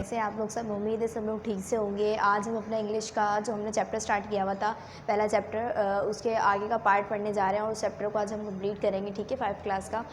कैसे हैं आप लोग सब। उम्मीद है सब लोग ठीक से होंगे। आज हम अपना इंग्लिश का जो हमने चैप्टर स्टार्ट किया हुआ था, पहला चैप्टर, उसके आगे का पार्ट पढ़ने जा रहे हैं और उस चैप्टर को आज हम कंप्लीट करेंगे। ठीक है, 5 क्लास का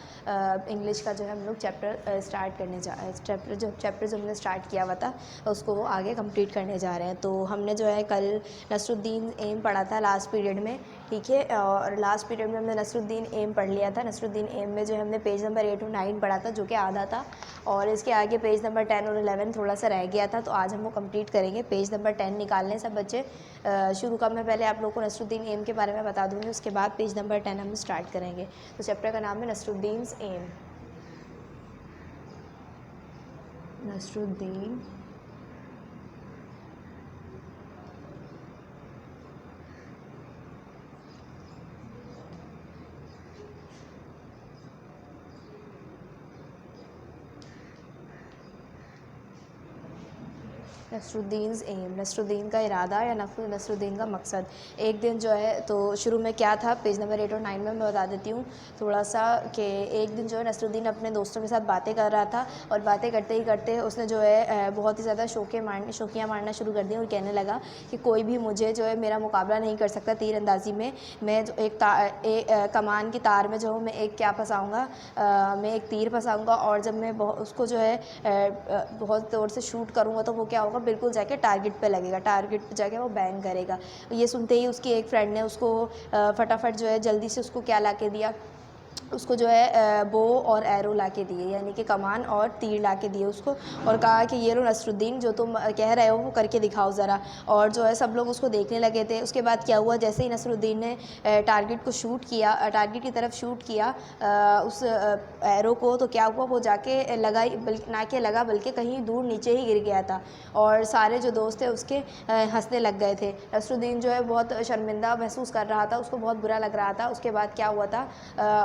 इंग्लिश का जो है हम लोग चैप्टर स्टार्ट करने चैप्टर जो हमने स्टार्ट किया हुआ था उसको आगे कंप्लीट करने जा रहे हैं। तो हमने जो है कल नसरुद्दीन एम पढ़ा था लास्ट पीरियड में। ठीक है, और लास्ट पीरियड में हमने नसरुद्दीन एम पढ़ लिया था। नसरुद्दीन एम में जो है हमने पेज नंबर 8 और 9 पढ़ा था, जो कि आधा था, और इसके आगे पेज नंबर 10 और 11 थोड़ा सा रह गया था। तो आज हम वो कंप्लीट करेंगे। पेज नंबर 10 निकालने सब बच्चे शुरू का मैं पहले आप लोगों को नसरुद्दीन एम के बारे में बता दूंगी, उसके बाद पेज नंबर 10 हम स्टार्ट करेंगे। तो चैप्टर का नाम है नसरुद्दीन्स एम। नसरुद्दीन नसरुद्दीन्स एम, नसरुद्दीन का इरादा या नसरुद्दीन का मकसद। एक दिन जो है, तो शुरू में क्या था, पेज नंबर 8 और 9 में मैं बता देती हूँ थोड़ा सा कि एक दिन जो है नसरुद्दीन अपने दोस्तों के साथ बातें कर रहा था, और बातें करते ही करते उसने जो है बहुत ही ज़्यादा शौकियाँ मारना शुरू कर दी और कहने लगा कि कोई भी मुझे जो है मेरा मुकाबला नहीं कर सकता तीरंदाजी में। मैं जो कमान की तार में जो हूँ मैं एक क्या फंसाऊँगा, मैं एक तीर फंसाऊँगा, और जब मैं उसको जो है बहुत ज़ोर से शूट करूँगा तो वो क्या होगा, बिल्कुल जाके टारगेट पे लगेगा, टारगेट पे जाके वो बैंग करेगा। ये सुनते ही उसकी एक फ्रेंड ने उसको फटाफट जो है जल्दी से उसको क्या ला के दिया, उसको जो है बो और एरो ला के दिए, यानी कि कमान और तीर ला के दिए उसको, और कहा कि ये लो नसरुद्दीन, जो तुम कह रहे हो वो करके दिखाओ ज़रा। और जो है सब लोग उसको देखने लगे थे। उसके बाद क्या हुआ, जैसे ही नसरुद्दीन ने टारगेट को शूट किया, टारगेट की तरफ शूट किया उस एरो को, तो क्या हुआ, वो जाके लगा ना के लगा, बल्कि कहीं दूर नीचे ही गिर गया था। और सारे जो दोस्त थे उसके हंसने लग गए थे। नसरुद्दीन जो है बहुत शर्मिंदा महसूस कर रहा था, उसको बहुत बुरा लग रहा था। उसके बाद क्या हुआ था,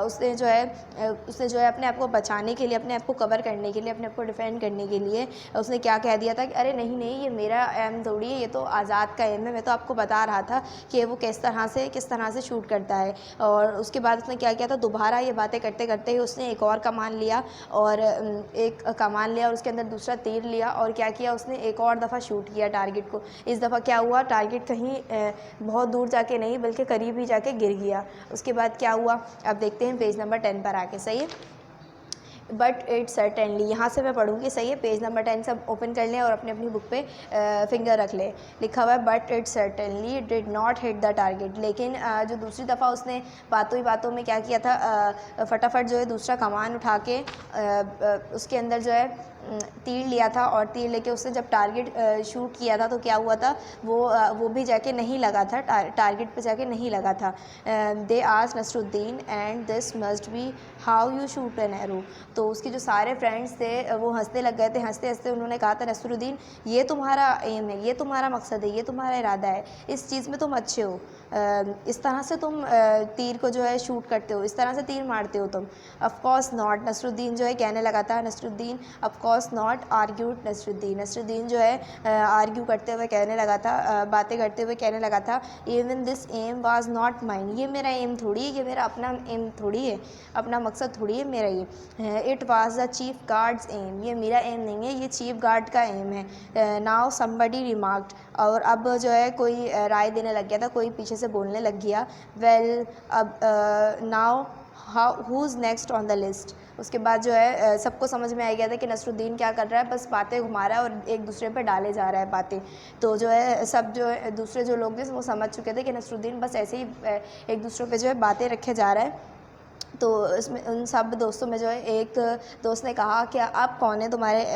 उसने जो है अपने आप को बचाने के लिए, अपने आप को कवर करने के लिए, अपने आप को डिफेंड करने के लिए उसने क्या कह दिया था कि अरे नहीं नहीं, ये मेरा एम थोड़ी है, ये तो आज़ाद का एम है, मैं तो आपको बता रहा था कि वो किस तरह से शूट करता है। और उसके बाद उसने क्या किया था, दोबारा ये बातें करते करते ही उसने एक और कमान लिया, और उसके अंदर दूसरा तीर लिया, और क्या किया, उसने एक और दफ़ा शूट किया टारगेट को। इस दफ़ा क्या हुआ, टारगेट कहीं बहुत दूर जाके नहीं बल्कि करीब ही जाके गिर गया। उसके बाद क्या हुआ, अब देखते हैं पेज नंबर 10 पर आके। सही है, बट इट सर्टेनली, यहाँ से मैं पढ़ूँगी। सही है, पेज नंबर 10 सब ओपन कर लें और अपनी अपनी बुक पे फिंगर रख लें। लिखा हुआ है but it certainly did not hit the target. लेकिन जो दूसरी दफ़ा उसने बातों ही बातों में क्या किया था, फटाफट जो है दूसरा कमान उठा के उसके अंदर जो है तीर लिया था, और तीर लेके उसने जब टारगेट शूट किया था तो क्या हुआ था, वो भी जाके नहीं लगा था, टारगेट पे जाके नहीं लगा था। They asked Nasruddin and this must be how you shoot an arrow. तो उसके जो सारे फ्रेंड्स थे वो हंसने लग गए थे। हंसते हंसते उन्होंने कहा था, नसरुद्दीन ये तुम्हारा एम है, ये तुम्हारा मकसद है, ये तुम्हारा इरादा है, इस चीज़ में तुम अच्छे हो, इस तरह से तुम तीर को जो है शूट करते हो, इस तरह से तीर मारते हो तुम। ऑफ कोर्स नॉट, नसरुद्दीन जो है कहने लगा था। Nasruddin of course not argued Nasruddin जो है आर्ग्यू करते हुए कहने लगा था, बातें करते हुए कहने लगा था, even this aim was not mine, ये मेरा एम थोड़ी है, ये मेरा अपना एम थोड़ी है, अपना मकसद थोड़ी है मेरा ये। It was the chief guard's aim, ये मेरा एम नहीं है, ये चीफ गार्ड का एम है। नाउ समबडी रिमार्क्ड, और अब जो है कोई राय देने लग गया था, कोई पीछे से बोलने लग गया, वेल अब now who is next on the list. उसके बाद जो है सबको समझ में आ गया था कि नसरुद्दीन क्या कर रहा है, बस बातें घुमा रहा है और एक दूसरे पे डाले जा रहा है बातें। तो जो है सब जो है दूसरे जो लोग थे वो समझ चुके थे कि नसरुद्दीन बस ऐसे ही एक दूसरे पे जो है बातें रखे जा रहा है। तो इसमें उन सब दोस्तों में जो है एक दोस्त ने कहा कि अब कौन है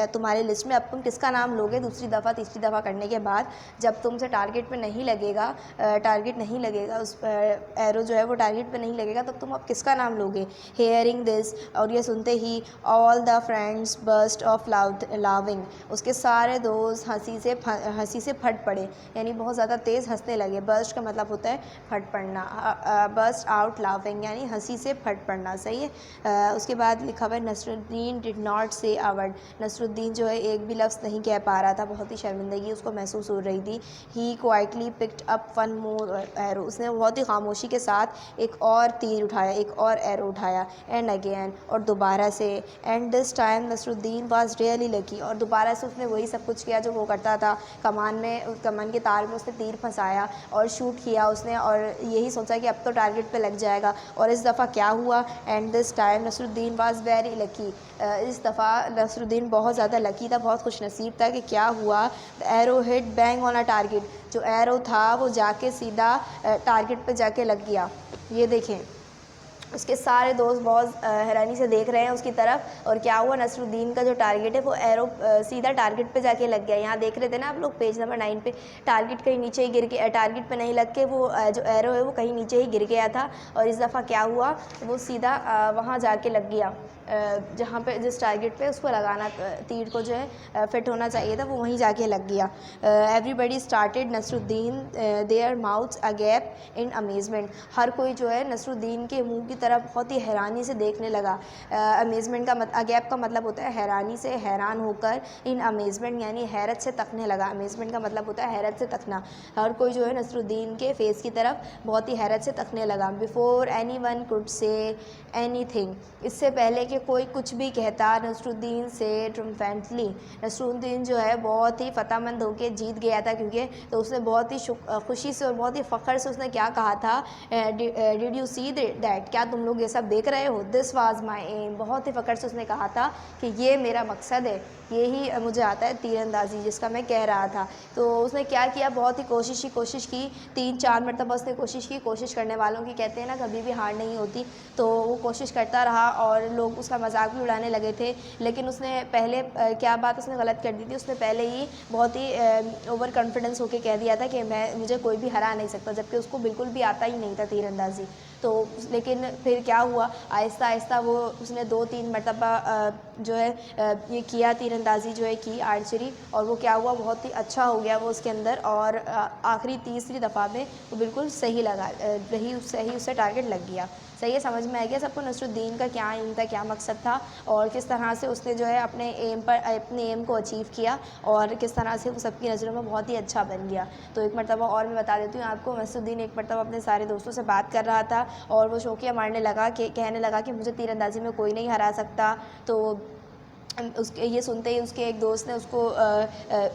तुम्हारे लिस्ट में, अब तुम किसका नाम लोगे दूसरी दफ़ा तीसरी दफ़ा करने के बाद, जब तुमसे टारगेट पे नहीं लगेगा, उस एरो जो है वो टारगेट पे नहीं लगेगा, तब तुम अब किसका नाम लोगे। हेयरिंग दिस, और ये सुनते ही all the friends burst of laughing, उसके सारे दोस्त हंसी से फट पड़े, यानी बहुत ज़्यादा तेज़ हंसने लगे। बर्स्ट का मतलब होता है फट पड़ना, बर्स्ट आउट लाविंग यानी हंसी से फट पढ़ना, सही है। उसके बाद लिखा हुआ है नसरुद्दीन डिड नॉट से अ वर्ड। नसरुद्दीन जो है एक भी लफ्ज़ नहीं कह पा रहा था, बहुत ही शर्मिंदगी उसको महसूस हो रही थी। He quietly picked up one more arrow. उसने बहुत ही खामोशी के साथ एक और तीर उठाया, एक और एरो उठाया। एंड अगेन, और दोबारा से। And this time Nasruddin was really lucky. और दोबारा से उसने वही सब कुछ किया जो वो करता था। कमान के तार में उसने तीर फंसाया और शूट किया उसने, और यही सोचा कि अब तो टारगेट पे लग जाएगा। और इस दफ़ा क्या हुआ, and this time Nasruddin was very lucky. इस दफ़ा नसरुद्दीन बहुत ज़्यादा लकी था, बहुत खुशनसीब था कि क्या हुआ, the arrow hit bang on a target. जो एरो था वो जाके सीधा टारगेट पे जाके लग गया। ये देखें, उसके सारे दोस्त बहुत हैरानी से देख रहे हैं उसकी तरफ। और क्या हुआ, नसरुद्दीन का जो टारगेट है वो एरो सीधा टारगेट पे जाके लग गया। यहाँ देख रहे थे ना आप लोग पेज नंबर 9 पे, टारगेट कहीं नीचे ही गिर के, टारगेट पे नहीं लग के वो जो एरो है वो कहीं नीचे ही गिर गया था। और इस दफ़ा क्या हुआ, वो सीधा वहाँ जाके लग गया जहाँ पे जिस टारगेट पे उसको लगाना, तीर को जो है फिट होना चाहिए था, वो वहीं जाके लग गया। Everybody started Nasruddin their mouths agape in amazement. हर कोई जो है नसरुद्दीन के मुंह की तरफ बहुत ही हैरानी से देखने लगा। अमेजमेंट का अगैप का मतलब होता है हैरानी से, हैरान होकर। इन अमेजमेंट यानी हैरत से तकने लगा। अमेजमेंट का मतलब होता है हैरत से तकना। हर कोई जो है नसरुद्दीन के फेस की तरफ बहुत ही हैरत से तकने लगा। Before any one could say any thing. इससे पहले कि कोई कुछ भी कहता, नसरुद्दीन से ट्रम्पेंटली। नसरुद्दीन जो है बहुत ही फ़तहमंद होकर जीत गया था, क्योंकि तो उसने बहुत ही खुशी से और बहुत ही फ़ख्र से उसने क्या कहा था, डिड यू सी दैट, क्या तुम लोग ये सब देख रहे हो, दिस वाज माय एम। बहुत ही फ़ख्र से उसने कहा था कि ये मेरा मकसद है, यही मुझे आता है तीरंदाजी जिसका मैं कह रहा था। तो उसने क्या किया, बहुत ही कोशिश की, 3-4 मरतबा उसने कोशिश की। कोशिश करने वालों की कहते हैं ना कभी भी हार नहीं होती। तो वो कोशिश करता रहा और लोग उसका मजाक भी उड़ाने लगे थे। लेकिन उसने पहले क्या बात उसने गलत कर दी थी, उसने पहले ही बहुत ही ओवर कॉन्फिडेंस होकर कह दिया था कि मुझे कोई भी हरा नहीं सकता, जबकि उसको बिल्कुल भी आता ही नहीं था तीरंदाजी। तो लेकिन फिर क्या हुआ, आहिस्ता आहिस्ता वो उसने 2-3 मरतबा जो है ये किया, तीरंदाजी जो है की, आर्चरी। और वो क्या हुआ, बहुत ही अच्छा हो गया वो उसके अंदर। और आखिरी तीसरी दफ़ा में वो बिल्कुल सही लगा, सही उससे टारगेट लग गया। सही है, समझ में आ गया सबको नसरुद्दीन का क्या एम था, क्या मकसद था, और किस तरह से उसने जो है अपने एम को अचीव किया, और किस तरह से वो सबकी नज़रों में बहुत ही अच्छा बन गया। तो एक मरतबा और मैं बता देती हूँ आपको, नसरुद्दीन एक मरतबा अपने सारे दोस्तों से बात कर रहा था और वो शौकिया मारने लगा, कि कहने लगा कि मुझे तीरंदाजी में कोई नहीं हरा सकता। तो उसके ये सुनते ही उसके एक दोस्त ने उसको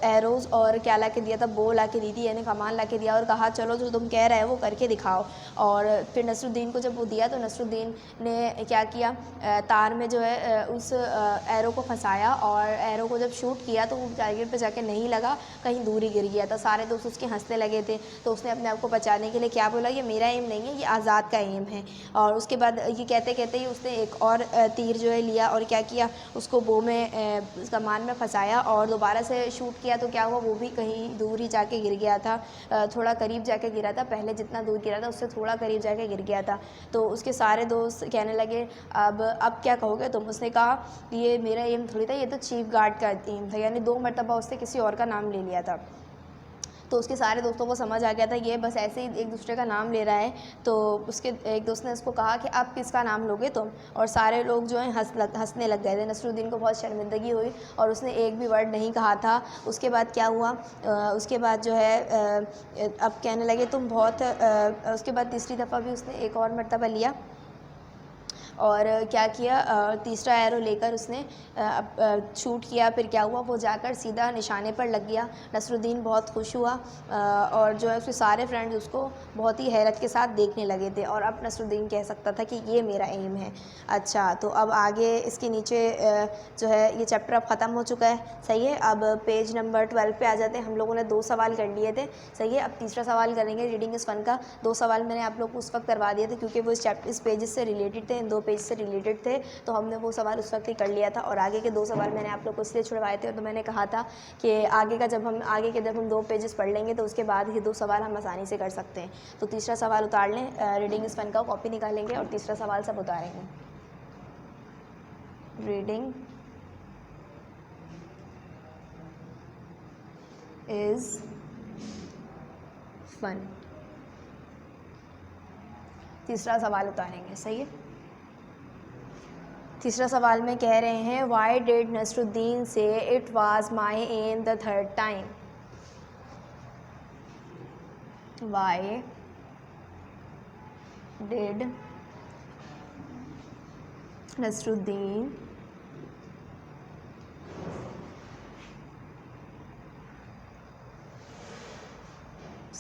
एरोज़ और क्या ला के दिया था, बो ला के दी थी, यानी कमान ला के दिया, और कहा चलो जो तुम कह रहे हो वो करके दिखाओ। और फिर नसरुद्दीन को जब वो दिया तो नसरुद्दीन ने क्या किया, तार में जो है उस एरो को फंसाया, और एरो को जब शूट किया तो वो टारगेट पे जाके नहीं लगा, कहीं दूर ही गिर गया था। सारे दोस्त उसके हंसने लगे थे। तो उसने अपने आप को बचाने के लिए क्या बोला, ये मेरा एम नहीं है, ये आज़ाद का एम है। और उसके बाद ये कहते कहते ही उसने एक और तीर जो है लिया और क्या किया, उसको बो में कमान में फंसाया और दोबारा से शूट किया। तो क्या हुआ, वो भी कहीं दूर ही जाके गिर गया था, थोड़ा करीब जाके गिरा था, पहले जितना दूर गिरा था उससे थोड़ा करीब जाके गिर गया था। तो उसके सारे दोस्त कहने लगे अब क्या कहोगे तुम। उसने कहा ये मेरा एम थोड़ी था, ये तो चीफ गार्ड का एम था, यानी 2 मरतबा उसने किसी और का नाम ले लिया था। तो उसके सारे दोस्तों को समझ आ गया था ये बस ऐसे ही एक दूसरे का नाम ले रहा है। तो उसके एक दोस्त ने उसको कहा कि अब किसका नाम लोगे तुम, और सारे लोग जो हैं हंसने लग गए थे। नसरुद्दीन को बहुत शर्मिंदगी हुई और उसने एक भी वर्ड नहीं कहा था। उसके बाद क्या हुआ, उसके बाद जो है अब कहने लगे तुम बहुत उसके बाद तीसरी दफ़ा भी उसने एक और मरतबा लिया और क्या किया, तीसरा एरो लेकर उसने शूट किया। फिर क्या हुआ, वो जाकर सीधा निशाने पर लग गया। नसरुद्दीन बहुत खुश हुआ और जो है उसके सारे फ्रेंड्स उसको बहुत ही हैरत के साथ देखने लगे थे। और अब नसरुद्दीन कह सकता था कि ये मेरा एम है। अच्छा, तो अब आगे इसके नीचे जो है ये चैप्टर अब ख़त्म हो चुका है। सही है, अब पेज नंबर 12 पे आ जाते हैं। हम लोगों ने 2 सवाल कर लिए थे। सही है, अब तीसरा सवाल करेंगे। रीडिंग इज़ फन का 2 सवाल मैंने आप लोग को उस वक्त करवा दिए थे क्योंकि वो इस पेजेस से रिलेटेड थे, इन 2 पेज से रिलेटेड थे, तो हमने वो सवाल उस वक्त ही कर लिया था। और आगे के 2 सवाल मैंने आप लोग को इसलिए छुड़वाए थे, तो मैंने कहा था कि आगे के जब हम 2 पेजेस पढ़ लेंगे तो उसके बाद ही 2 सवाल हम आसानी से कर सकते हैं। तो तीसरा सवाल उतार लें, रीडिंग इज़ फन का कॉपी निकालेंगे और तीसरा सवाल सब उतारेंगे। रीडिंग इज़ फन, तीसरा सवाल उतारेंगे। सही है, तीसरा सवाल में कह रहे हैं Y did Nasruddin say it was my aim the third time. Why did Nasruddin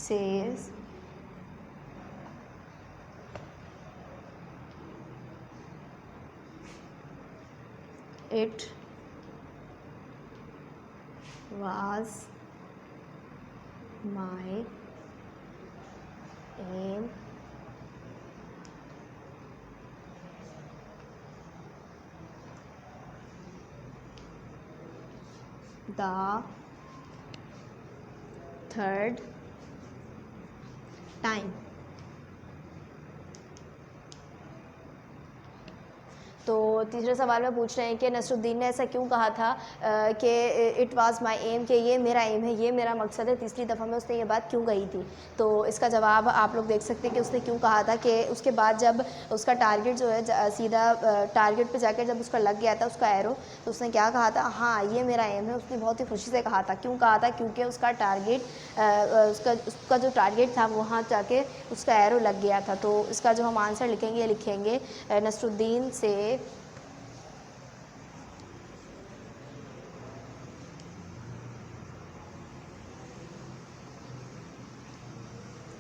says it was my aim the third time। तो तीसरे सवाल में पूछ रहे हैं कि नसरुद्दीन ने ऐसा क्यों कहा था कि इट वाज माय एम, कि ये मेरा एम है, ये मेरा मकसद है। तीसरी दफ़ा में उसने ये बात क्यों कही थी? तो इसका जवाब आप लोग देख सकते हैं कि उसने क्यों कहा था कि उसके बाद जब उसका टारगेट जो है सीधा टारगेट पे जाकर जब उसका लग गया था उसका एरो, तो उसने क्या कहा था? हाँ, ये मेरा एम है। उसने बहुत ही खुशी से कहा था। क्यों कहा था? क्योंकि उसका टारगेट उसका जो टारगेट था वहाँ जाके उसका एरो लग गया था। तो इसका जो हम आंसर लिखेंगे लिखेंगे नसरुद्दीन से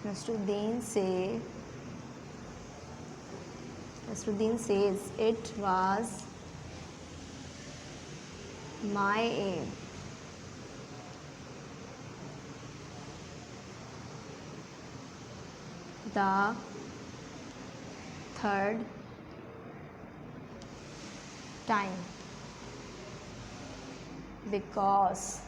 Nasruddin says it was my aim the third time because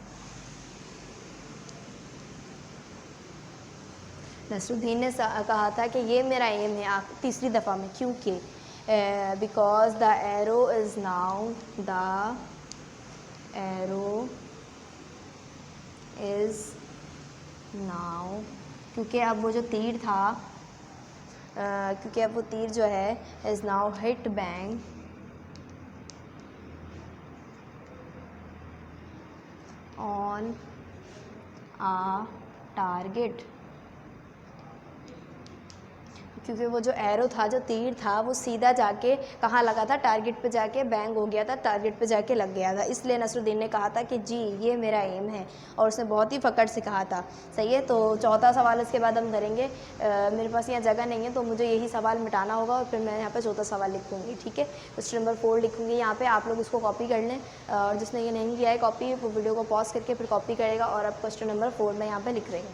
Nasruddin ने कहा था कि ये मेरा एम है तीसरी दफ़ा में, क्योंकि because the arrow is now क्योंकि अब वो जो तीर था क्योंकि अब वो तीर जो है is now hit bang on a target. क्योंकि वो जो एरो था, जो तीर था, वो सीधा जाके कहाँ लगा था? टारगेट पे जाके बैंग हो गया था, टारगेट पे जाके लग गया था। इसलिए नसरुद्दीन ने कहा था कि जी ये मेरा एम है, और उसने बहुत ही फ़क्र से कहा था। सही है। तो चौथा सवाल इसके बाद हम करेंगे। मेरे पास यहाँ जगह नहीं है तो मुझे यही सवाल मिटाना होगा और फिर मैं यहाँ पर चौथा सवाल लिखूँगी। ठीक है। क्वेश्चन नंबर 4 लिखूँगी यहाँ पर। आप लोग उसको कॉपी कर लें, और जिसने ये नहीं किया है कॉपी, वो वीडियो को पॉज करके फिर कॉपी करेगा। और अब क्वेश्चन नंबर 4 मैं यहाँ पर लिख रही हूँ।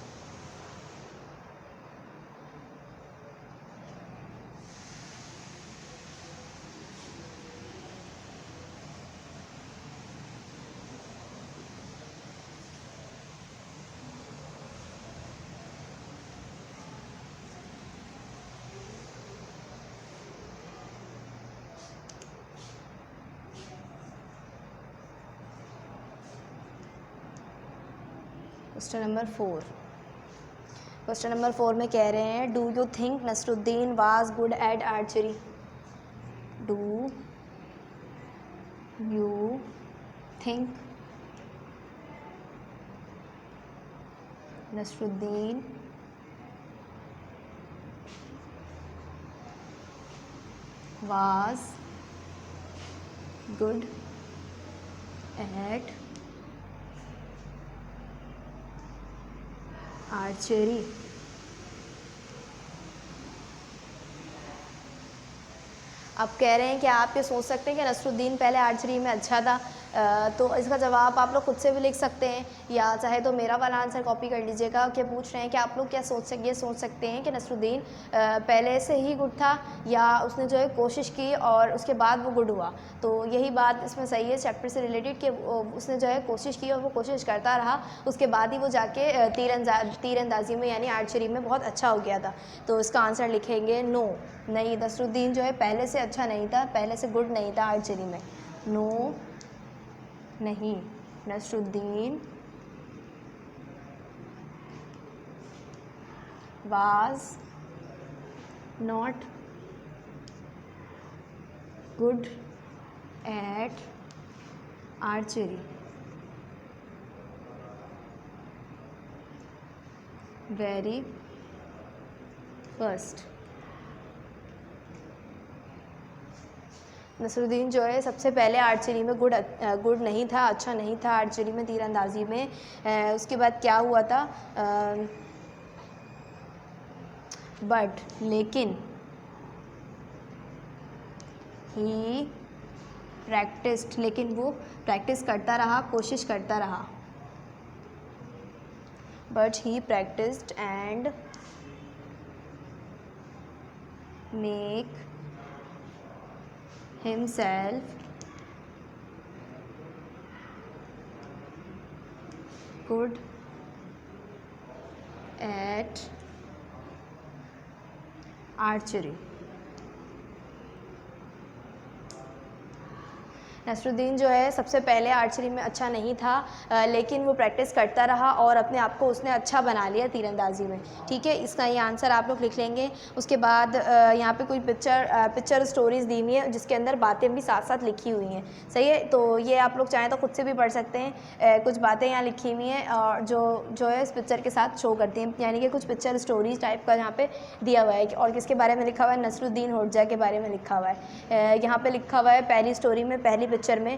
क्वेश्चन नंबर 4 में कह रहे हैं do you think Nasruddin was good at archery? Do you think Nasruddin was good at archery? अब कह रहे हैं कि आप ये सोच सकते हैं कि नसरुद्दीन पहले आर्चरी में अच्छा था। तो इसका जवाब आप लोग खुद से भी लिख सकते हैं, या चाहे तो मेरा वाला आंसर कॉपी कर लीजिएगा। क्या पूछ रहे हैं कि आप लोग क्या सोच सकते हैं कि नसरुद्दीन पहले से ही गुड था, या उसने जो है कोशिश की और उसके बाद वो गुड हुआ। तो यही बात इसमें सही है चैप्टर से रिलेटेड, कि उसने जो है कोशिश की और वो कोशिश करता रहा, उसके बाद ही वो जाके तीरंदाजी में यानी आर्चरी में बहुत अच्छा हो गया था। तो इसका आंसर लिखेंगे नो, नहीं, नसरुद्दीन जो है पहले से अच्छा नहीं था, पहले से गुड नहीं था आर्चरी में। नो, नहीं, Nasruddin was not good at archery. Very first. Nasruddin जो है सबसे पहले आर्चरी में गुड नहीं था, अच्छा नहीं था आर्चरी में, तीरंदाजी में। उसके बाद क्या हुआ था, बट लेकिन ही प्रैक्टिस्ड, लेकिन वो प्रैक्टिस करता रहा, कोशिश करता रहा। But he practised and make himself good at archery. Nasruddin जो है सबसे पहले आर्चरी में अच्छा नहीं था, लेकिन वो प्रैक्टिस करता रहा और अपने आप को उसने अच्छा बना लिया तीरंदाजी में। ठीक है, इसका ये आंसर आप लोग लिख लेंगे। उसके बाद यहाँ पे कोई पिक्चर स्टोरीज दी हुई है जिसके अंदर बातें भी साथ साथ लिखी हुई हैं। सही है, तो ये आप लोग चाहें तो खुद से भी पढ़ सकते हैं। कुछ बातें यहाँ लिखी हुई हैं और जो है इस पिक्चर के साथ शो करती हैं, यानी कि कुछ पिक्चर स्टोरीज टाइप का यहाँ पे दिया हुआ है। और किसके बारे में लिखा हुआ है, नसरुद्दीन होडजा के बारे में लिखा हुआ है। यहाँ पे लिखा हुआ है पहली स्टोरी में, पहली पिक्चर में,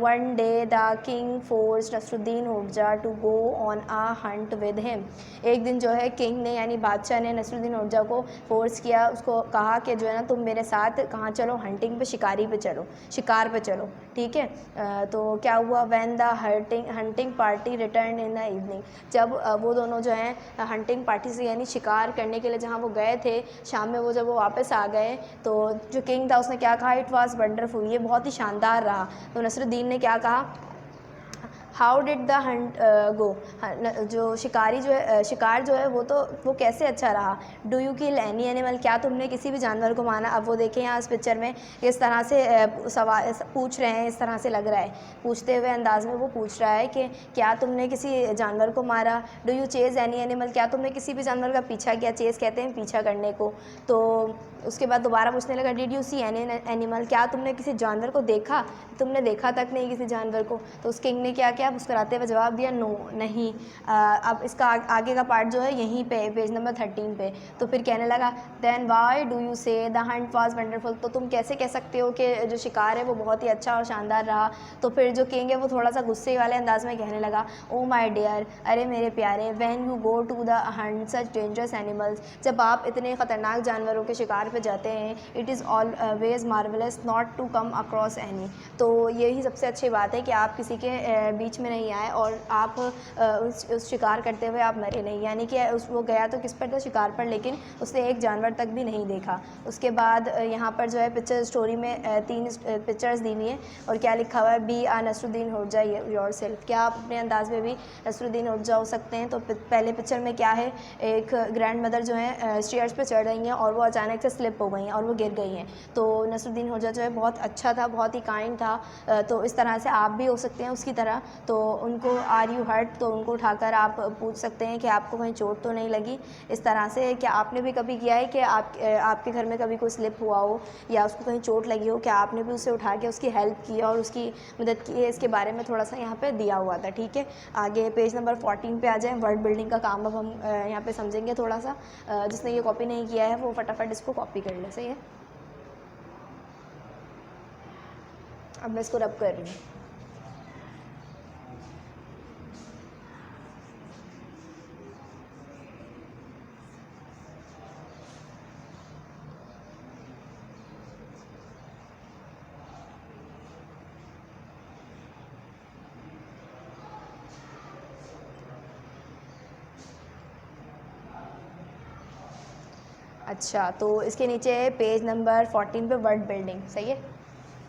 one day the king forced Nasruddin Hodja to go on a hunt with him. एक दिन जो है किंग ने यानी बादशाह ने नसरुद्दीन होडजा को फोर्स किया, उसको कहा कि जो है ना तुम मेरे साथ कहाँ चलो, हंटिंग पे, शिकारी पे चलो, शिकार पे चलो। ठीक है, तो क्या हुआ, when the hunting party return in the evening, जब वो दोनों जो हैं हंटिंग पार्टी से यानी शिकार करने के लिए जहाँ वो गए थे शाम में, जब वो वापस आ गए तो जो किंग था उसने क्या कहा, इट वाज वंडरफुल, ये बहुत ही शानदार रहा। तो नसरुद्दीन ने क्या कहा, हाउ डिड द हंट गो, जो शिकारी जो है शिकार जो है वो कैसे अच्छा रहा। Do you kill any animal, क्या तुमने किसी भी जानवर को मारा। अब वो देखें यहाँ इस पिक्चर में इस तरह से सवाल पूछ रहे हैं, इस तरह से लग रहा है, पूछते हुए अंदाज में वो पूछ रहा है कि क्या तुमने किसी जानवर को मारा। Do you chase any animal, क्या तुमने किसी भी जानवर का पीछा किया, चेज कहते हैं पीछा करने को। तो उसके बाद दोबारा पूछने लगा, did you see any animal, क्या तुमने किसी जानवर को देखा, तुमने देखा तक नहीं किसी जानवर को। तो उस किंग ने क्या किया, मुस्कुराते हुए जवाब दिया, नो, नहीं। अब इसका आगे का पार्ट जो है यहीं पे पेज नंबर 13 पे। तो फिर कहने लगा, देन वाई डू यू से द हंट वाज वंडरफुल, तो तुम कैसे कह सकते हो कि जो शिकार है वो बहुत ही अच्छा और शानदार रहा। तो फिर जो किंग है वो थोड़ा सा गुस्से वाले अंदाज में कहने लगा, ओ माई डियर, अरे मेरे प्यारे, when you go to the hunt such dangerous animals, जब आप इतने ख़तरनाक जानवरों के शिकार पे जाते हैं, it is always marvellous not to come across any, तो यही सबसे अच्छी बात है कि आप किसी के बीच में नहीं आए और आप उस शिकार करते हुए आप मरे नहीं, यानी कि वो गया तो किस पर था, शिकार पर, लेकिन उसने एक जानवर तक भी नहीं देखा। उसके बाद यहाँ पर जो है पिक्चर स्टोरी में 3 पिक्चर्स दी हुई हैं और क्या लिखा हुआ है, be a Nasruddin Hodja yourself, क्या आप अपने अंदाज में भी नसरुद्दीन होडजा हो सकते हैं। तो पहले पिक्चर में क्या है, एक ग्रैंड मदर जो है स्टेयर्स पे चढ़ रही हैं और वो अचानक से स्लिप हो गई हैं और वो गिर गई हैं। तो नसरुद्दीन होडजा जो है बहुत अच्छा था, बहुत ही काइंड था। तो इस तरह से आप भी हो सकते हैं उसकी तरह। तो उनको आर यू हर्ट, तो उनको उठाकर आप पूछ सकते हैं कि आपको कहीं चोट तो नहीं लगी। इस तरह से क्या आपने भी कभी किया है कि आपके घर में कभी कोई स्लिप हुआ हो या उसको कहीं चोट लगी हो, क्या आपने भी उसे उठा के उसकी हेल्प की और उसकी मदद की है, इसके बारे में थोड़ा सा यहाँ पे दिया हुआ था। ठीक है, आगे पेज नंबर 14 पे आ जाए, वर्ड बिल्डिंग का काम अब हम यहाँ पे समझेंगे थोड़ा सा। जिसने ये कॉपी नहीं किया है वो फटाफट इसको कॉपी कर ले। सही है, अब मैं इसको रब कर रही हूँ। अच्छा, तो इसके नीचे पेज नंबर 14 पे वर्ड बिल्डिंग। सही है,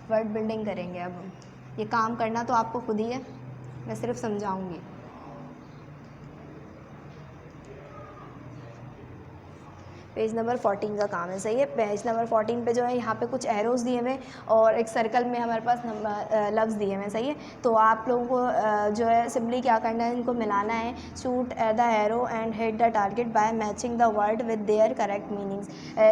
वर्ड बिल्डिंग करेंगे अब हम। ये काम करना तो आपको खुद ही है, मैं सिर्फ समझाऊंगी। पेज नंबर 14 का काम है, सही है। पेज नंबर 14 पे जो है यहाँ पे कुछ एरोज़ दिए हुए और एक सर्कल में हमारे पास लफ्ज़ दिए हुए हैं, सही है। तो आप लोगों को जो है सिंपली क्या करना है, इनको मिलाना है। Shoot the arrow and hit the target by matching the word with their correct meanings.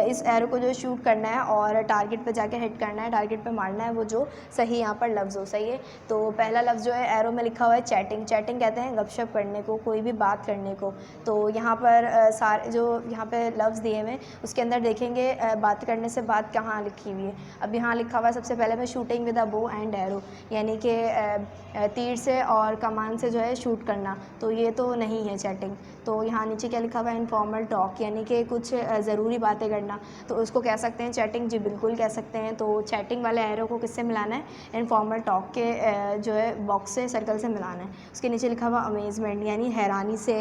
इस एरो को जो शूट करना है और टारगेट पे जाके हिट करना है, टारगेट पे मारना है वो जो सही यहाँ पर लफ्ज़ हो, सही है। तो पहला लफ्ज़ जो है एरो में लिखा हुआ है चैटिंग। चैटिंग कहते हैं गपशप करने को, कोई भी बात करने को। तो यहाँ पर सारे जो यहाँ पे लफ्ज़ दिए हुए उसके अंदर देखेंगे बात करने से बात कहाँ लिखी हुई है। अब यहाँ लिखा हुआ है सबसे पहले में shooting with a bow and arrow, यानी कि तीर से और कमान से जो है शूट करना, तो ये तो नहीं है चैटिंग। तो यहाँ नीचे क्या लिखा हुआ है इनफॉर्मल टॉक, यानी कि कुछ ज़रूरी बातें करना, तो उसको कह सकते हैं चैटिंग, जी बिल्कुल कह सकते हैं। तो चैटिंग वाले एरो को किससे मिलाना है, इनफॉर्मल टॉक के जो है बॉक्स से, सर्कल से मिलाना है। उसके नीचे लिखा हुआ अमेजमेंट, यानी हैरानी से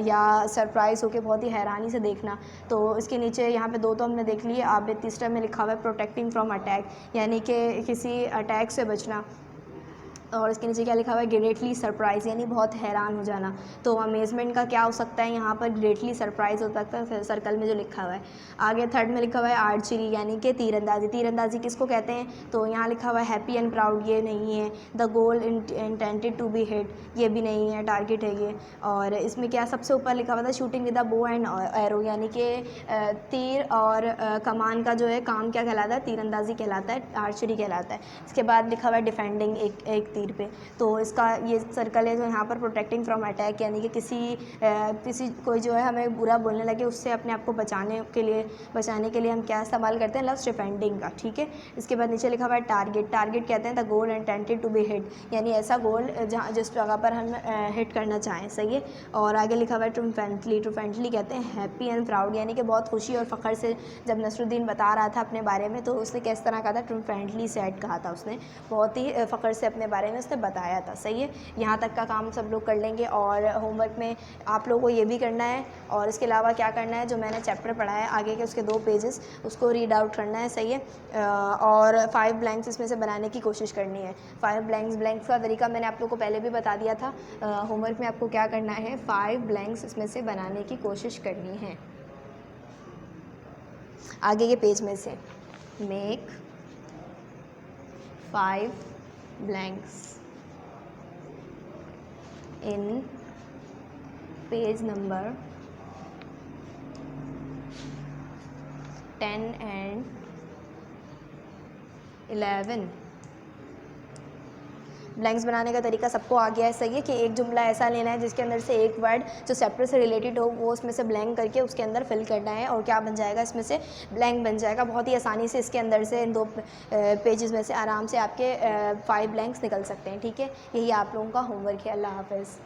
या सरप्राइज़ होकर बहुत ही हैरानी से देखना। तो इसके नीचे यहाँ पे दो तो हमने देख लिए, अब तीसरा में लिखा हुआ है प्रोटेक्टिंग फ्रॉम अटैक, यानी कि किसी अटैक से बचना। और इसके नीचे क्या लिखा हुआ है ग्रेटली सरप्राइज़, यानी बहुत हैरान हो जाना। तो अमेजमेंट का क्या हो सकता है यहाँ पर, ग्रेटली सरप्राइज़ हो सकता है सर्कल में जो लिखा हुआ है। आगे थर्ड में लिखा हुआ है आर्चरी, यानी कि तीरंदाजी। तीरंदाजी किसको कहते हैं, तो यहाँ लिखा हुआ है हैप्पी एंड प्राउड, ये नहीं है। The goal intended to be hit, ये भी नहीं है, टारगेट है ये। और इसमें क्या सबसे ऊपर लिखा हुआ था shooting with the bow and arrow, यानी कि तीर और कमान का जो है काम क्या कहलाता है, तीरंदाजी कहलाता है, आर्चरी कहलाता है। इसके बाद लिखा हुआ है डिफेंडिंग, एक तीर पे। तो इसका ये सर्कल है जो यहाँ पर प्रोटेक्टिंग फ्रॉम अटैक, यानी कि किसी कोई जो है हमें बुरा बोलने लगे उससे अपने आप को बचाने के लिए हम क्या इस्तेमाल करते हैं, लफ्ज़ डिफेंडिंग का, ठीक है। इसके बाद नीचे लिखा हुआ है टारगेट। टारगेट कहते हैं the goal intended to be hit, यानी ऐसा गोल जहाँ जिस जगह पर हम हिट करना चाहें, सही है। और आगे लिखा हुआ है ट्रूफेंटली। ट्रूफेंटली कहते हैं हैप्पी एंड प्राउड, यानी कि बहुत खुशी और फ़ख्र से। जब नसरुद्दीन बता रहा था अपने बारे में तो उसने किस तरह कहा था, ट्रूफेंटली सैड कहा था उसने, बहुत ही फ़ख्र से अपने बारे में उसने बताया था, सही है। यहाँ तक का काम सब लोग कर लेंगे और होमवर्क में आप लोगों को ये भी करना है। और इसके अलावा क्या करना है, जो मैंने चैप्टर पढ़ा है आगे के उसके 2 पेजेस उसको रीड आउट करना है, सही है। और 5 ब्लैंक्स इसमें से बनाने की कोशिश करनी है। 5 ब्लैंक्स का तरीका मैंने आप लोग को पहले भी बता दिया था। होमवर्क में आपको क्या करना है, 5 ब्लैंक्स इसमें से बनाने की कोशिश करनी है आगे के पेज में से। Make 5 blanks in page number 10 and 11। Blanks बनाने का तरीका सबको आ गया है, सही है। कि एक जुमला ऐसा लेना है जिसके अंदर से एक वर्ड जो चैप्टर से रिलेटेड हो वो उसमें से ब्लैंक करके उसके अंदर फिल करना है और क्या बन जाएगा, इसमें से ब्लैंक बन जाएगा। बहुत ही आसानी से इसके अंदर से इन 2 पेजेस में से आराम से आपके 5 ब्लैंक्स निकल सकते हैं, ठीक है। यही आप लोगों का होमवर्क है। अल्लाह हाफ़िज़।